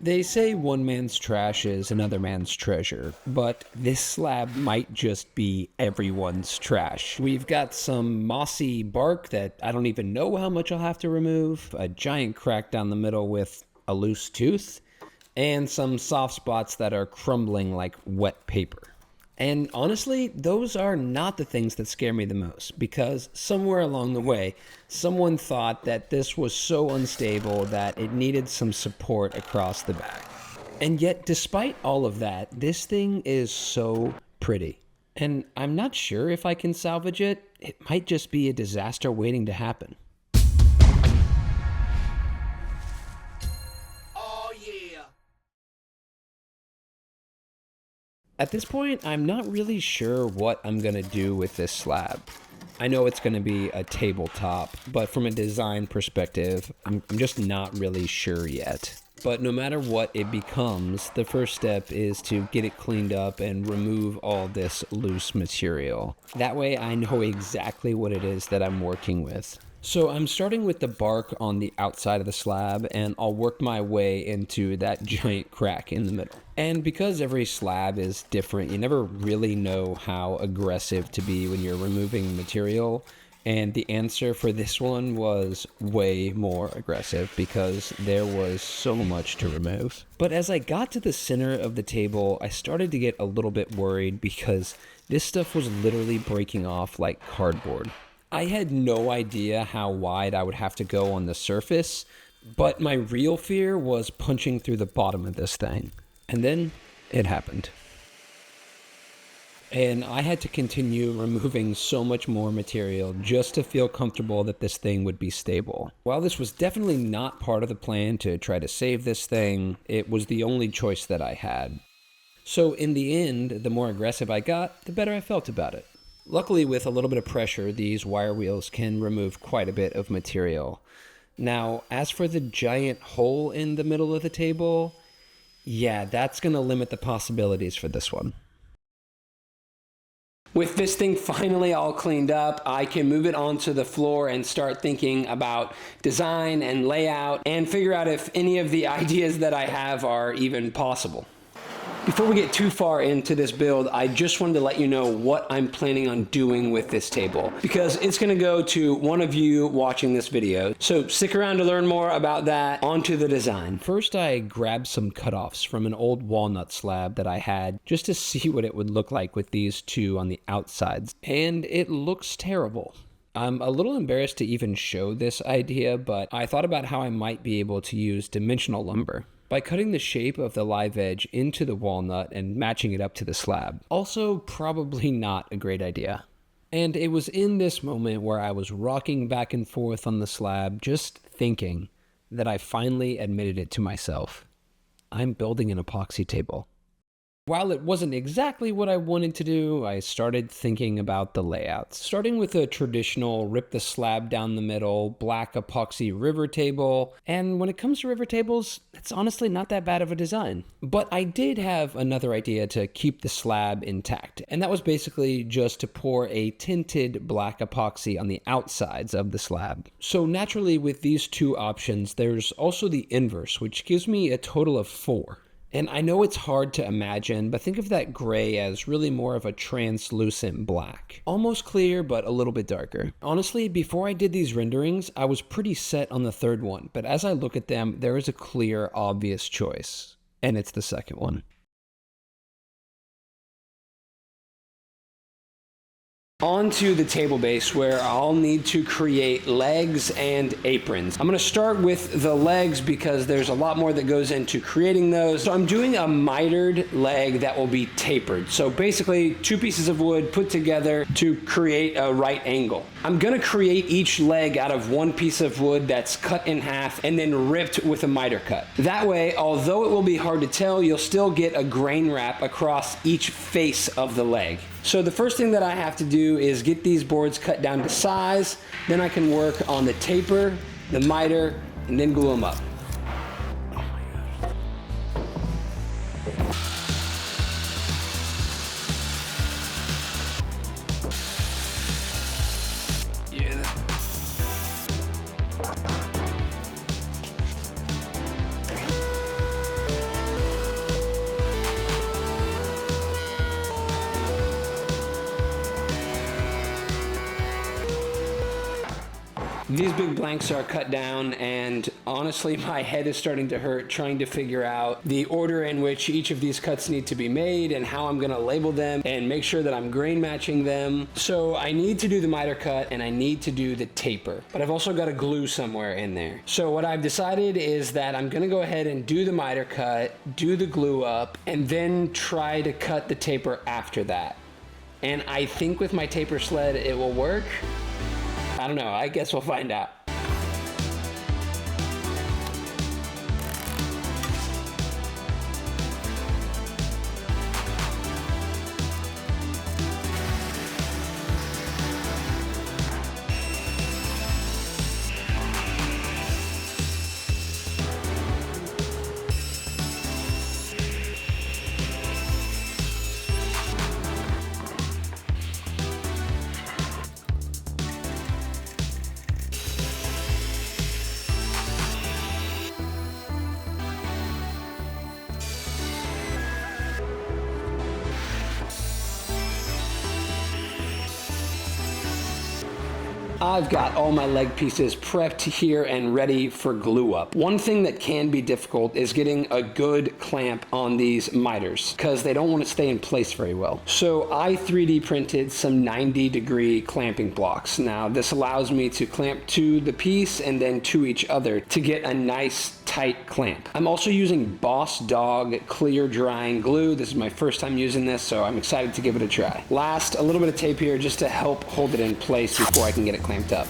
They say one man's trash is another man's treasure, but this slab might just be everyone's trash. We've got some mossy bark that I don't even know how much I'll have to remove, a giant crack down the middle with a loose tooth, and some soft spots that are crumbling like wet paper. And honestly, those are not the things that scare me the most, because somewhere along the way, someone thought that this was so unstable that it needed some support across the back. And yet, despite all of that, this thing is so pretty. And I'm not sure if I can salvage it. It might just be a disaster waiting to happen. At this point, I'm not really sure what I'm gonna do with this slab. I know it's gonna be a tabletop, but from a design perspective, I'm just not really sure yet. But no matter what it becomes, the first step is to get it cleaned up and remove all this loose material. That way I know exactly what it is that I'm working with. So I'm starting with the bark on the outside of the slab, and I'll work my way into that giant crack in the middle. And because every slab is different, you never really know how aggressive to be when you're removing material. And the answer for this one was way more aggressive because there was so much to remove. But as I got to the center of the table, I started to get a little bit worried because this stuff was literally breaking off like cardboard. I had no idea how wide I would have to go on the surface, but my real fear was punching through the bottom of this thing. And then it happened. And I had to continue removing so much more material just to feel comfortable that this thing would be stable. While this was definitely not part of the plan to try to save this thing, it was the only choice that I had. So in the end, the more aggressive I got, the better I felt about it. Luckily, with a little bit of pressure, these wire wheels can remove quite a bit of material. Now, as for the giant hole in the middle of the table, yeah, that's going to limit the possibilities for this one. With this thing finally all cleaned up, I can move it onto the floor and start thinking about design and layout and figure out if any of the ideas that I have are even possible. Before we get too far into this build, I just wanted to let you know what I'm planning on doing with this table, because it's going to go to one of you watching this video. So stick around to learn more about that. Onto the design. First, I grabbed some cutoffs from an old walnut slab that I had just to see what it would look like with these two on the outsides. And it looks terrible. I'm a little embarrassed to even show this idea, but I thought about how I might be able to use dimensional lumber by cutting the shape of the live edge into the walnut and matching it up to the slab. Also, probably not a great idea. And it was in this moment where I was rocking back and forth on the slab, just thinking, that I finally admitted it to myself. I'm building an epoxy table. While it wasn't exactly what I wanted to do, I started thinking about the layouts. Starting with a traditional rip the slab down the middle, black epoxy river table. And when it comes to river tables, it's honestly not that bad of a design. But I did have another idea to keep the slab intact. And that was basically just to pour a tinted black epoxy on the outsides of the slab. So naturally with these two options, there's also the inverse, which gives me a total of 4. And I know it's hard to imagine, but think of that gray as really more of a translucent black. Almost clear, but a little bit darker. Honestly, before I did these renderings, I was pretty set on the third one, but as I look at them, there is a clear, obvious choice. And it's the second one. Onto the table base, where I'll need to create legs and aprons. I'm going to start with the legs because there's a lot more that goes into creating those. So I'm doing a mitered leg that will be tapered. So basically 2 pieces of wood put together to create a right angle. I'm going to create each leg out of 1 piece of wood that's cut in half and then ripped with a miter cut. That way, although it will be hard to tell, you'll still get a grain wrap across each face of the leg. So the first thing that I have to do is get these boards cut down to size, then I can work on the taper, the miter, and then glue them up. These big blanks are cut down, and honestly my head is starting to hurt trying to figure out the order in which each of these cuts need to be made and how I'm gonna label them and make sure that I'm grain matching them. So I need to do the miter cut and I need to do the taper, but I've also got to glue somewhere in there. So what I've decided is that I'm gonna go ahead and do the miter cut, do the glue up, and then try to cut the taper after that. And I think with my taper sled it will work. I don't know, I guess we'll find out. I've got all my leg pieces prepped here and ready for glue up. One thing that can be difficult is getting a good clamp on these miters because they don't want to stay in place very well. So I 3D printed some 90-degree clamping blocks. Now this allows me to clamp to the piece and then to each other to get a nice tight clamp. I'm also using Boss Dog clear drying glue. This is my first time using this, so I'm excited to give it a try. Last, a little bit of tape here just to help hold it in place before I can get it clamped up.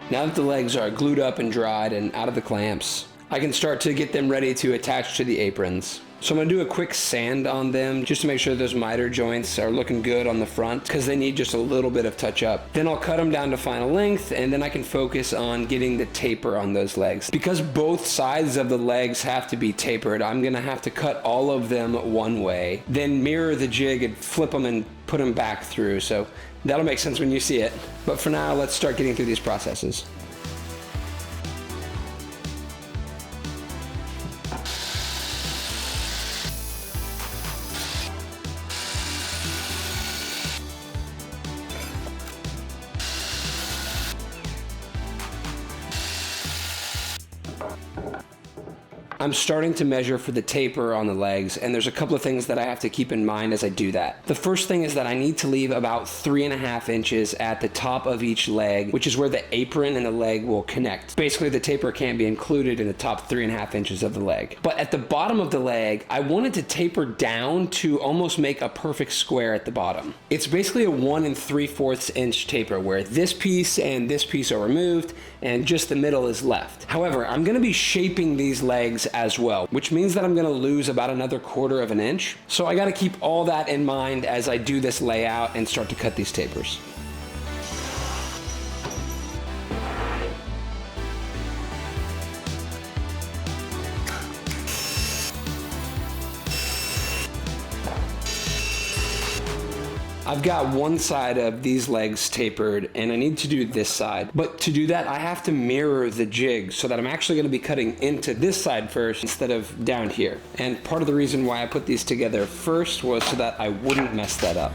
Now that the legs are glued up and dried and out of the clamps, I can start to get them ready to attach to the aprons. So I'm gonna do a quick sand on them just to make sure those miter joints are looking good on the front because they need just a little bit of touch up. Then I'll cut them down to final length and then I can focus on getting the taper on those legs. Because both sides of the legs have to be tapered, I'm gonna have to cut all of them one way, then mirror the jig and flip them and put them back through. So that'll make sense when you see it. But for now, let's start getting through these processes. I'm starting to measure for the taper on the legs, and there's a couple of things that I have to keep in mind as I do that. The first thing is that I need to leave about 3.5 inches at the top of each leg, which is where the apron and the leg will connect. Basically, the taper can't be included in the top 3.5 inches of the leg. But at the bottom of the leg, I wanted to taper down to almost make a perfect square at the bottom. It's basically a 1 3/4 inch taper where this piece and this piece are removed and just the middle is left. However, I'm gonna be shaping these legs as well, which means that I'm gonna lose about another 1/4 of an inch. So I gotta keep all that in mind as I do this layout and start to cut these tapers. I've got one side of these legs tapered and I need to do this side. But to do that, I have to mirror the jig so that I'm actually gonna be cutting into this side first instead of down here. And part of the reason why I put these together first was so that I wouldn't mess that up.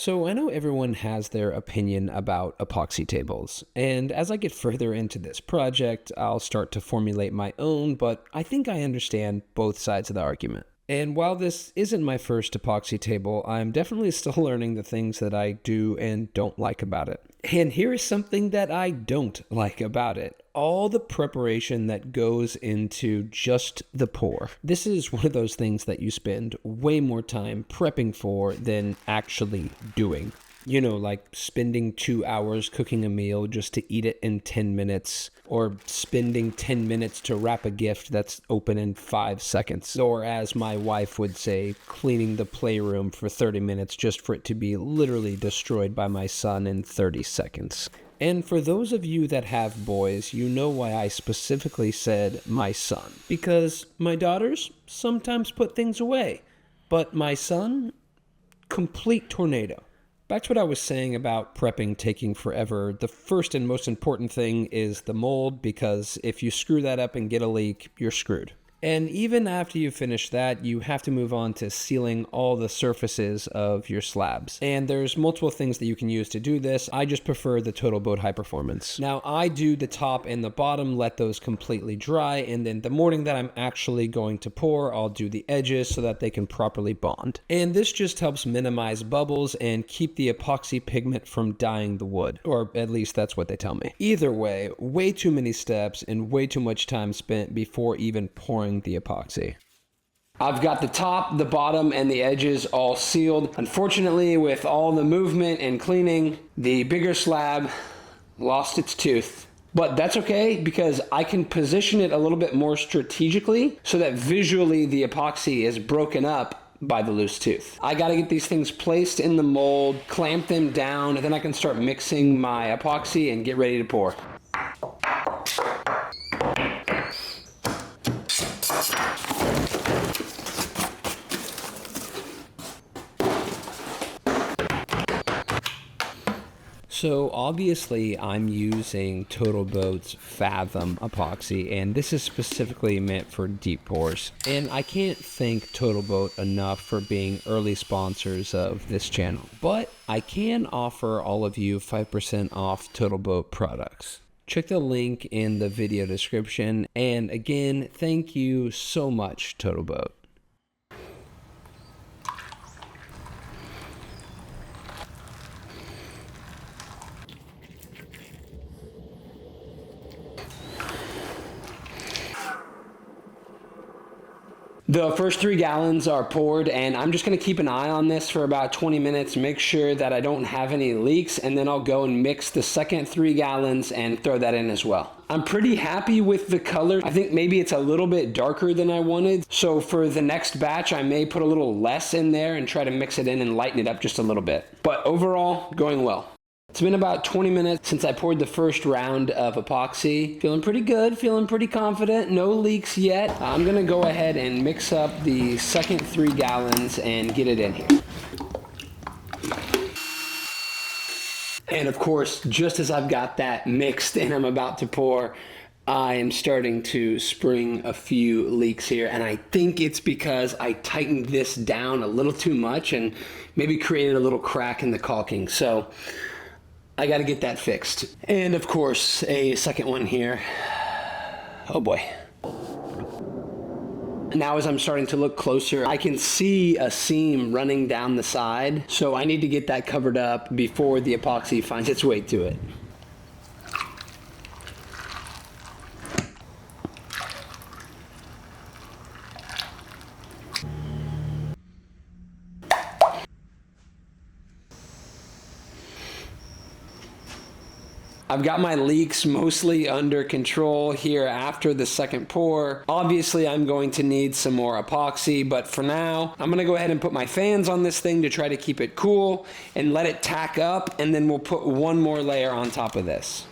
So I know everyone has their opinion about epoxy tables, and as I get further into this project, I'll start to formulate my own, but I think I understand both sides of the argument. And while this isn't my first epoxy table, I'm definitely still learning the things that I do and don't like about it. And here is something that I don't like about it. All the preparation that goes into just the pour. This is one of those things that you spend way more time prepping for than actually doing. You know, like spending 2 hours cooking a meal just to eat it in 10 minutes, or spending 10 minutes to wrap a gift that's open in 5 seconds. Or as my wife would say, cleaning the playroom for 30 minutes just for it to be literally destroyed by my son in 30 seconds. And for those of you that have boys, you know why I specifically said my son. Because my daughters sometimes put things away, but my son, complete tornado. Back to what I was saying about prepping taking forever, the first and most important thing is the mold, because if you screw that up and get a leak, you're screwed. And even after you finish that, you have to move on to sealing all the surfaces of your slabs. And there's multiple things that you can use to do this. I just prefer the Total Boat High Performance. Now, I do the top and the bottom, let those completely dry, and then the morning that I'm actually going to pour, I'll do the edges so that they can properly bond. And this just helps minimize bubbles and keep the epoxy pigment from dyeing the wood. Or at least that's what they tell me. Either way, way too many steps and way too much time spent before even pouring the epoxy. I've got the top, the bottom, and the edges all sealed. Unfortunately, with all the movement and cleaning, the bigger slab lost its tooth. But that's okay, because I can position it a little bit more strategically so that visually the epoxy is broken up by the loose tooth. I got to get these things placed in the mold, clamp them down, and then I can start mixing my epoxy and get ready to pour. So obviously I'm using Total Boat's Fathom epoxy, and this is specifically meant for deep pours. And I can't thank Total Boat enough for being early sponsors of this channel. But I can offer all of you 5% off Total Boat products. Check the link in the video description. And again, thank you so much, Total Boat. The first 3 gallons are poured, and I'm just going to keep an eye on this for about 20 minutes, make sure that I don't have any leaks, and then I'll go and mix the second 3 gallons and throw that in as well. I'm pretty happy with the color. I think maybe it's a little bit darker than I wanted, so for the next batch I may put a little less in there and try to mix it in and lighten it up just a little bit. But overall, going well. It's been about 20 minutes since I poured the first round of epoxy. Feeling pretty good, feeling pretty confident, no leaks yet. I'm gonna go ahead and mix up the second 3 gallons and get it in here. And of course, just as I've got that mixed and I'm about to pour, I am starting to spring a few leaks here, and I think it's because I tightened this down a little too much and maybe created a little crack in the caulking. So I got to get that fixed. And of course, a second one here. Oh boy. Now as I'm starting to look closer, I can see a seam running down the side. So I need to get that covered up before the epoxy finds its way to it. I've got my leaks mostly under control here after the second pour. Obviously, I'm going to need some more epoxy, but for now, I'm gonna go ahead and put my fans on this thing to try to keep it cool and let it tack up, and then we'll put one more layer on top of this.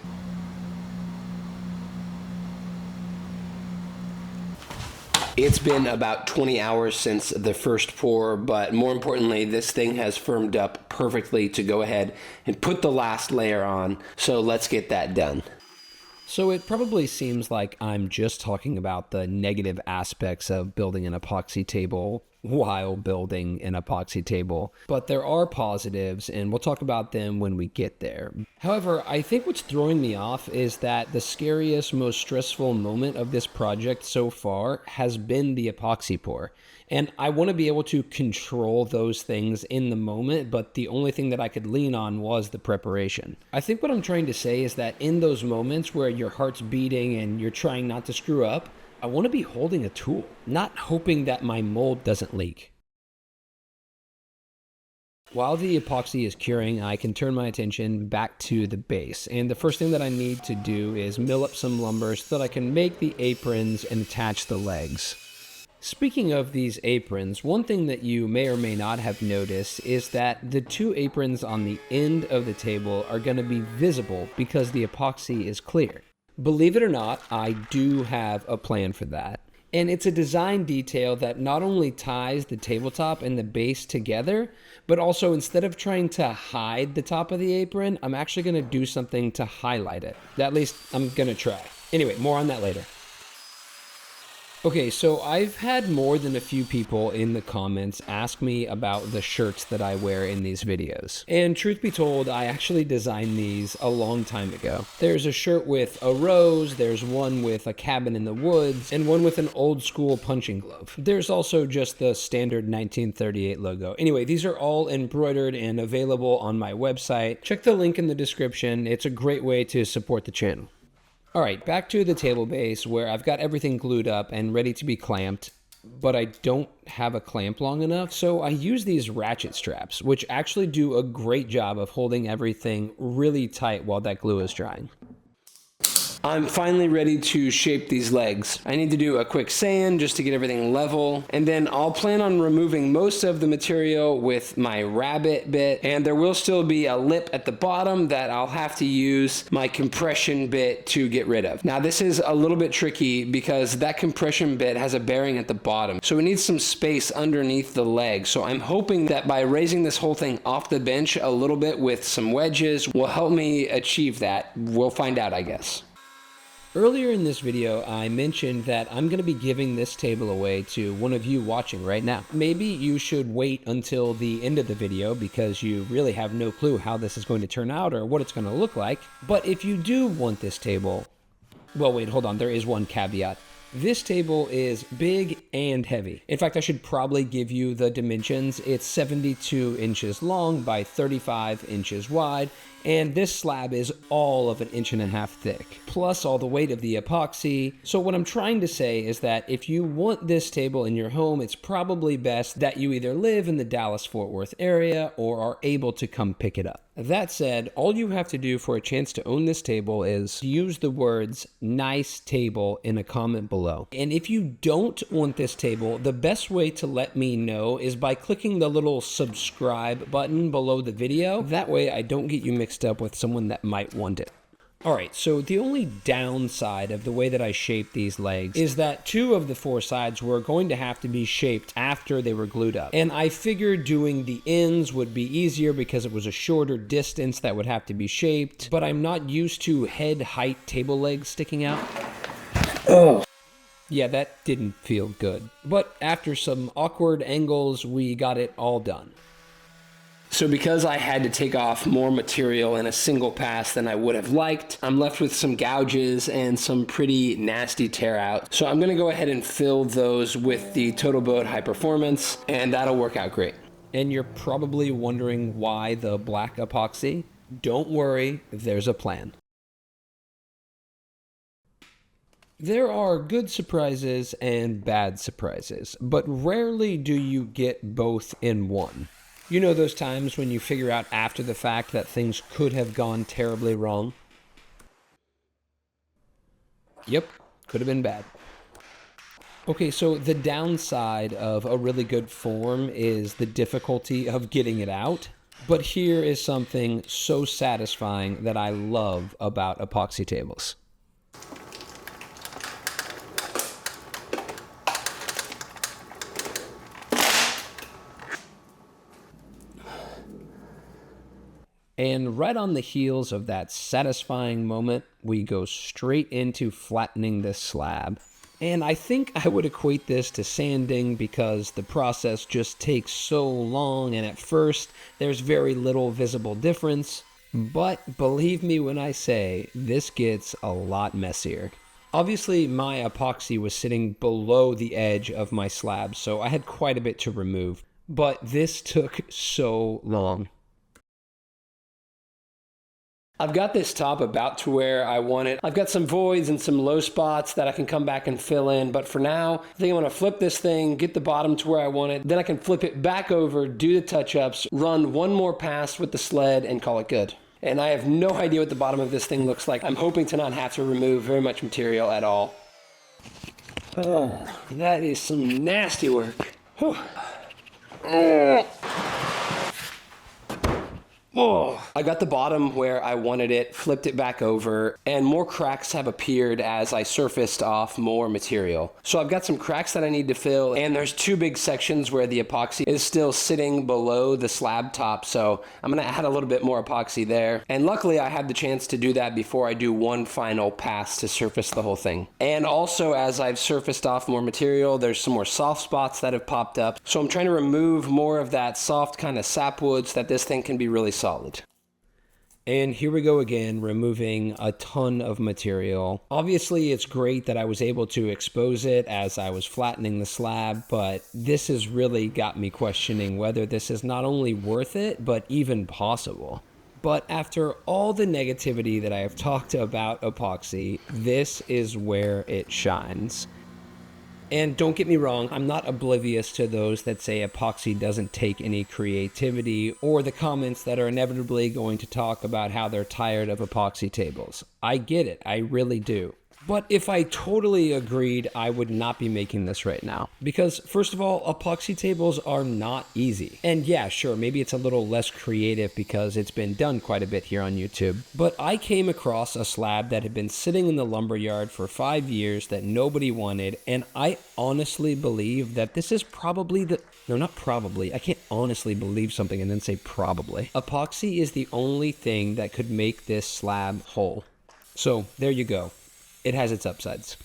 It's been about 20 hours since the first pour, but more importantly, this thing has firmed up perfectly to go ahead and put the last layer on. So let's get that done. So it probably seems like I'm just talking about the negative aspects of building an epoxy table, while building an epoxy table. But there are positives, and we'll talk about them when we get there. However, I think what's throwing me off is that the scariest, most stressful moment of this project so far has been the epoxy pour. And I want to be able to control those things in the moment, but the only thing that I could lean on was the preparation. I think what I'm trying to say is that in those moments where your heart's beating and you're trying not to screw up, I want to be holding a tool, not hoping that my mold doesn't leak. While the epoxy is curing, I can turn my attention back to the base. And the first thing that I need to do is mill up some lumber so that I can make the aprons and attach the legs. Speaking of these aprons, one thing that you may or may not have noticed is that the two aprons on the end of the table are going to be visible because the epoxy is clear. Believe it or not, I do have a plan for that. And it's a design detail that not only ties the tabletop and the base together, but also instead of trying to hide the top of the apron, I'm actually going to do something to highlight it. At least I'm going to try. Anyway, more on that later. Okay, so I've had more than a few people in the comments ask me about the shirts that I wear in these videos. And truth be told, I actually designed these a long time ago. There's a shirt with a rose, there's one with a cabin in the woods, and one with an old school punching glove. There's also just the standard 1938 logo. Anyway, these are all embroidered and available on my website. Check the link in the description. It's a great way to support the channel. All right, back to the table base where I've got everything glued up and ready to be clamped, but I don't have a clamp long enough, so I use these ratchet straps, which actually do a great job of holding everything really tight while that glue is drying. I'm finally ready to shape these legs. I need to do a quick sand just to get everything level, and then I'll plan on removing most of the material with my rabbet bit, and there will still be a lip at the bottom that I'll have to use my compression bit to get rid of. Now this is a little bit tricky because that compression bit has a bearing at the bottom, so it needs some space underneath the leg. So I'm hoping that by raising this whole thing off the bench a little bit with some wedges will help me achieve that. We'll find out, I guess. Earlier in this video, I mentioned that I'm going to be giving this table away to one of you watching right now. Maybe you should wait until the end of the video because you really have no clue how this is going to turn out or what it's going to look like. But if you do want this table, well, wait, hold on, there is one caveat. This table is big and heavy. In fact, I should probably give you the dimensions. It's 72 inches long by 35 inches wide, and this slab is all of 1.5 inches thick, plus all the weight of the epoxy. So what I'm trying to say is that if you want this table in your home, it's probably best that you either live in the Dallas-Fort Worth area or are able to come pick it up. That said, all you have to do for a chance to own this table is use the words "nice table" in a comment below. And if you don't want this table, the best way to let me know is by clicking the little subscribe button below the video. That way I don't get you mixed up with someone that might want it. Alright, so the only downside of the way that I shaped these legs is that 2 of the 4 sides were going to have to be shaped after they were glued up. And I figured doing the ends would be easier because it was a shorter distance that would have to be shaped, but I'm not used to head height table legs sticking out. Oh. Yeah, that didn't feel good. But after some awkward angles, we got it all done. So because I had to take off more material in a single pass than I would have liked, I'm left with some gouges and some pretty nasty tear out. So I'm gonna go ahead and fill those with the Total Boat High Performance, and that'll work out great. And you're probably wondering why the black epoxy? Don't worry, there's a plan. There are good surprises and bad surprises, but rarely do you get both in one. You know those times when you figure out after the fact that things could have gone terribly wrong? Yep, could have been bad. Okay, so the downside of a really good form is the difficulty of getting it out. But here is something so satisfying that I love about epoxy tables. And right on the heels of that satisfying moment, we go straight into flattening this slab. And I think I would equate this to sanding because the process just takes so long and at first there's very little visible difference. But believe me when I say this gets a lot messier. Obviously my epoxy was sitting below the edge of my slab, so I had quite a bit to remove. But this took so long. I've got this top about to where I want it. I've got some voids and some low spots that I can come back and fill in, but for now, I think I want to flip this thing, get the bottom to where I want it, then I can flip it back over, do the touch-ups, run one more pass with the sled, and call it good. And I have no idea what the bottom of this thing looks like. I'm hoping to not have to remove very much material at all. Oh, that is some nasty work. Whew. Oh, I got the bottom where I wanted it, flipped it back over, and more cracks have appeared as I surfaced off more material. So I've got some cracks that I need to fill, and there's two big sections where the epoxy is still sitting below the slab top, so I'm gonna add a little bit more epoxy there. And luckily I had the chance to do that before I do one final pass to surface the whole thing. And also as I've surfaced off more material, there's some more soft spots that have popped up. So I'm trying to remove more of that soft kind of sapwood so that this thing can be really solid. And here we go again, removing a ton of material. Obviously, it's great that I was able to expose it as I was flattening the slab, but this has really got me questioning whether this is not only worth it, but even possible. But after all the negativity that I have talked about epoxy, this is where it shines. And don't get me wrong, I'm not oblivious to those that say epoxy doesn't take any creativity, or the comments that are inevitably going to talk about how they're tired of epoxy tables. I get it, I really do. But if I totally agreed, I would not be making this right now. Because first of all, epoxy tables are not easy. And yeah, sure, maybe it's a little less creative because it's been done quite a bit here on YouTube. But I came across a slab that had been sitting in the lumberyard for 5 years that nobody wanted. And I honestly believe that this is probably no, not probably. I can't honestly believe something and then say probably. Epoxy is the only thing that could make this slab whole. So there you go. It has its upsides.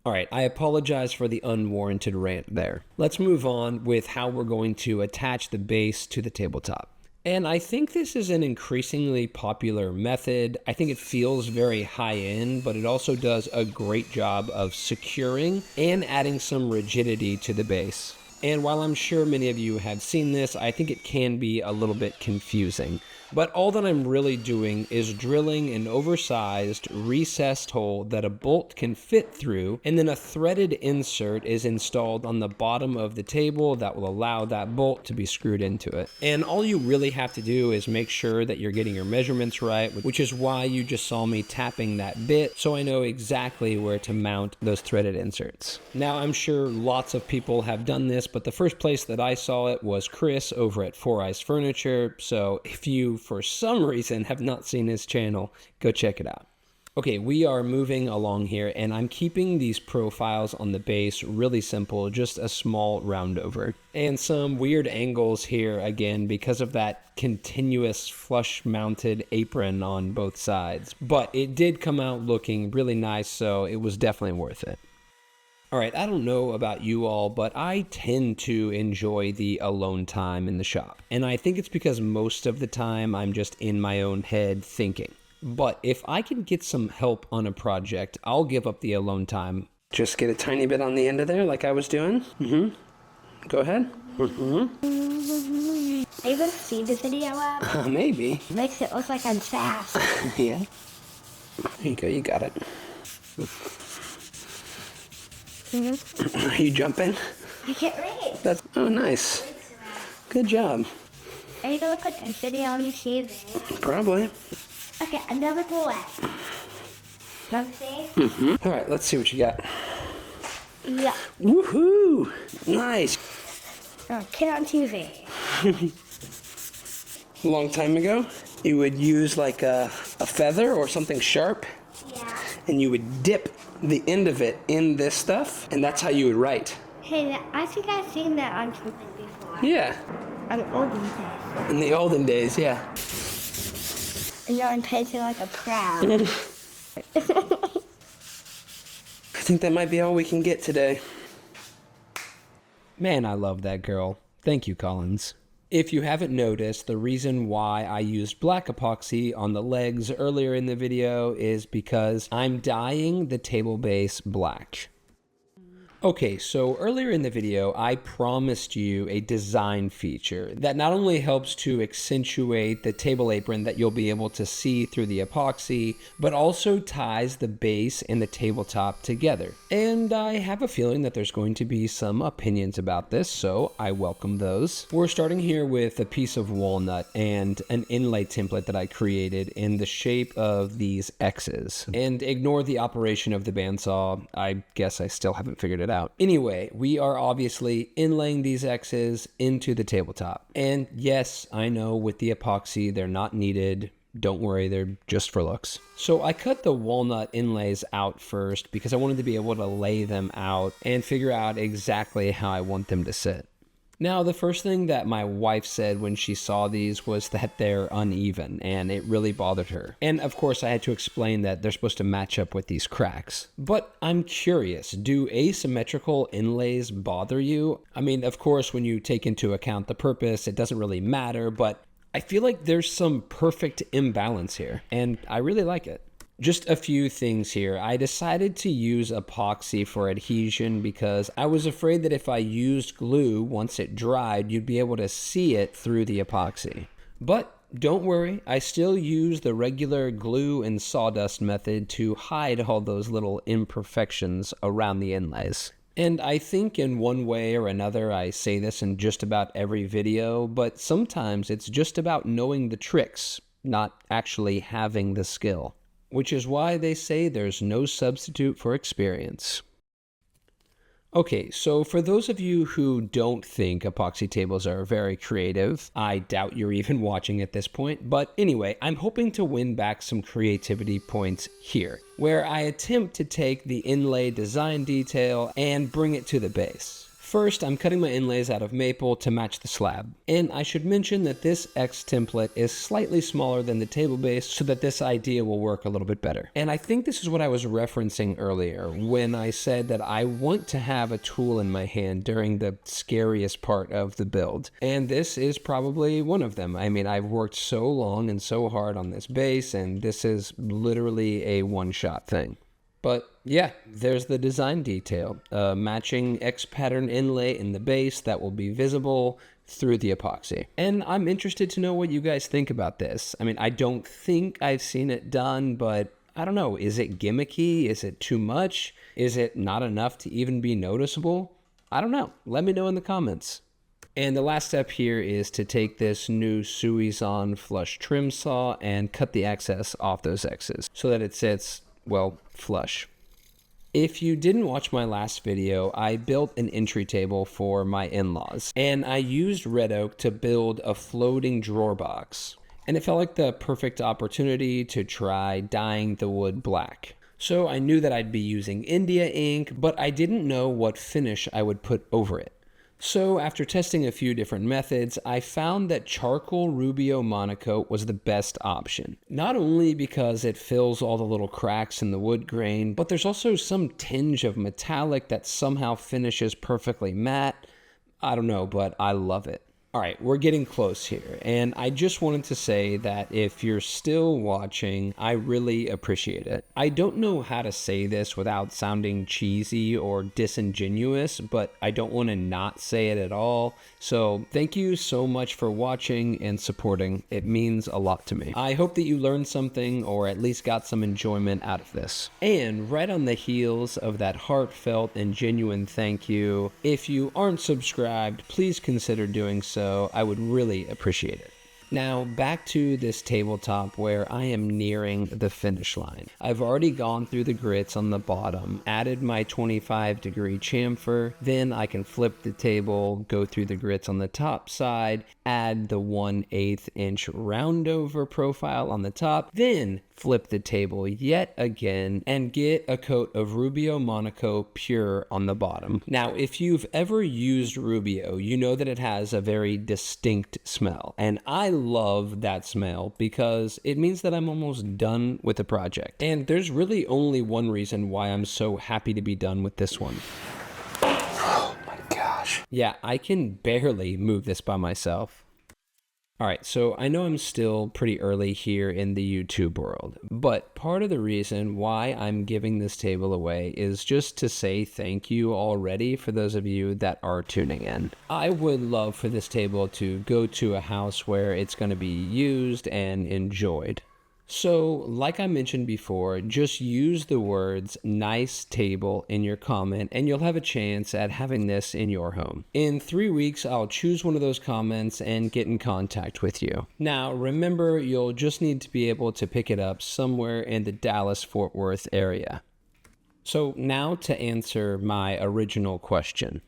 Alright, I apologize for the unwarranted rant there. Let's move on with how we're going to attach the base to the tabletop. And I think this is an increasingly popular method. I think it feels very high-end, but it also does a great job of securing and adding some rigidity to the base. And while I'm sure many of you have seen this, I think it can be a little bit confusing. But all that I'm really doing is drilling an oversized, recessed hole that a bolt can fit through, and then a threaded insert is installed on the bottom of the table that will allow that bolt to be screwed into it. And all you really have to do is make sure that you're getting your measurements right, which is why you just saw me tapping that bit, so I know exactly where to mount those threaded inserts. Now, I'm sure lots of people have done this, but the first place that I saw it was Chris over at Four Eyes Furniture, so if you for some reason have not seen his channel, go check it out. Okay, we are moving along here, and I'm keeping these profiles on the base really simple, just a small round over. And some weird angles here, again, because of that continuous flush-mounted apron on both sides. But it did come out looking really nice, so it was definitely worth it. Alright, I don't know about you all, but I tend to enjoy the alone time in the shop. And I think it's because most of the time I'm just in my own head thinking. But if I can get some help on a project, I'll give up the alone time. Just get a tiny bit on the end of there like I was doing. Go ahead. Are you gonna see the video up? Maybe. Makes it look like I'm fast. Yeah. There you go, you got it. Are you jumping? I can't read. That's, oh, nice. Good job. Are you gonna put this video on your TV? Probably. Okay, another bullet. Want to see? All right, let's see what you got. Yeah. Woohoo! Nice. Kid on TV. A long time ago, you would use like a feather or something sharp, Yeah. and you would dip the end of it in this stuff, and that's how you would write. Hey, I think I've seen that on something before. Yeah, On the olden days. in the olden days, yeah. And you're painting like a crowd. think that might be all we can get today. Man, I love that girl. Thank you, Collins. If you haven't noticed, the reason why I used black epoxy on the legs earlier in the video is because I'm dyeing the table base black. Okay, so earlier in the video, I promised you a design feature that not only helps to accentuate the table apron that you'll be able to see through the epoxy, but also ties the base and the tabletop together. And I have a feeling that there's going to be some opinions about this, so I welcome those. We're starting here with a piece of walnut and an inlay template that I created in the shape of these X's. And ignore the operation of the bandsaw, I guess I still haven't figured it out. Anyway, we are obviously inlaying these X's into the tabletop. And yes, I know with the epoxy, they're not needed. Don't worry, they're just for looks. So I cut the walnut inlays out first because I wanted to be able to lay them out and figure out exactly how I want them to sit. Now, the first thing that my wife said when she saw these was that they're uneven, and it really bothered her. And of course, I had to explain that they're supposed to match up with these cracks. But I'm curious, do asymmetrical inlays bother you? I mean, of course, when you take into account the purpose, it doesn't really matter, but I feel like there's some perfect imbalance here, and I really like it. Just a few things here. I decided to use epoxy for adhesion because I was afraid that if I used glue once it dried, you'd be able to see it through the epoxy. But don't worry, I still use the regular glue and sawdust method to hide all those little imperfections around the inlays. And I think in one way or another, I say this in just about every video, but sometimes it's just about knowing the tricks, not actually having the skill. Which is why they say there's no substitute for experience. Okay, so for those of you who don't think epoxy tables are very creative, I doubt you're even watching at this point, but anyway, I'm hoping to win back some creativity points here, where I attempt to take the inlay design detail and bring it to the base. First, I'm cutting my inlays out of maple to match the slab. And I should mention that this X template is slightly smaller than the table base so that this idea will work a little bit better. And I think this is what I was referencing earlier when I said that I want to have a tool in my hand during the scariest part of the build. And this is probably one of them. I mean, I've worked so long and so hard on this base, and this is literally a one-shot thing. But yeah, there's the design detail, matching X pattern inlay in the base that will be visible through the epoxy. And I'm interested to know what you guys think about this. I mean, I don't think I've seen it done, but I don't know. Is it gimmicky? Is it too much? Is it not enough to even be noticeable? I don't know. Let me know in the comments. And the last step here is to take this new Suizon flush trim saw and cut the excess off those X's so that it sits, well, flush. If you didn't watch my last video, I built an entry table for my in-laws, and I used red oak to build a floating drawer box. And it felt like the perfect opportunity to try dyeing the wood black. So I knew that I'd be using India ink, but I didn't know what finish I would put over it. So after testing a few different methods, I found that charcoal Rubio Monocoat was the best option. Not only because it fills all the little cracks in the wood grain, but there's also some tinge of metallic that somehow finishes perfectly matte. I don't know, but I love it. All right, we're getting close here, and I just wanted to say that if you're still watching, I really appreciate it. I don't know how to say this without sounding cheesy or disingenuous, but I don't want to not say it at all. So thank you so much for watching and supporting. It means a lot to me. I hope that you learned something or at least got some enjoyment out of this. And right on the heels of that heartfelt and genuine thank you, if you aren't subscribed, please consider doing so. I would really appreciate it. Now back to this tabletop where I am nearing the finish line. I've already gone through the grits on the bottom, added my 25-degree chamfer, then I can flip the table, go through the grits on the top side, add the 1/8 inch roundover profile on the top, then flip the table yet again and get a coat of Rubio Monocoat Pure on the bottom. Now, if you've ever used Rubio, you know that it has a very distinct smell, and I love that smell because it means that I'm almost done with the project. And there's really only one reason why I'm so happy to be done with this one. Oh my gosh. Yeah, I can barely move this by myself. All right, so I know I'm still pretty early here in the YouTube world, but part of the reason why I'm giving this table away is just to say thank you already for those of you that are tuning in. I would love for this table to go to a house where it's going to be used and enjoyed. So, like I mentioned before, just use the words nice table in your comment and you'll have a chance at having this in your home. In 3 weeks, I'll choose one of those comments and get in contact with you. Now, remember, you'll just need to be able to pick it up somewhere in the Dallas-Fort Worth area. So now to answer my original question.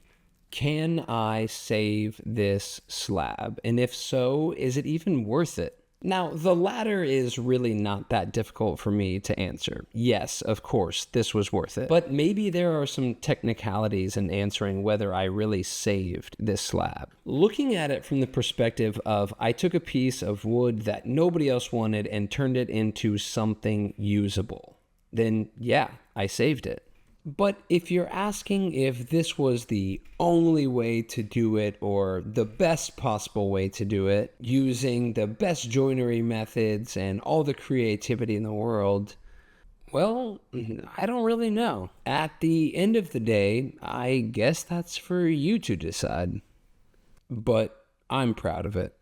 Can I save this slab? And if so, is it even worth it? Now, the latter is really not that difficult for me to answer. Yes, of course, this was worth it. But maybe there are some technicalities in answering whether I really saved this slab. Looking at it from the perspective of I took a piece of wood that nobody else wanted and turned it into something usable, then yeah, I saved it. But if you're asking if this was the only way to do it or the best possible way to do it, using the best joinery methods and all the creativity in the world, well, I don't really know. At the end of the day, I guess that's for you to decide. But I'm proud of it.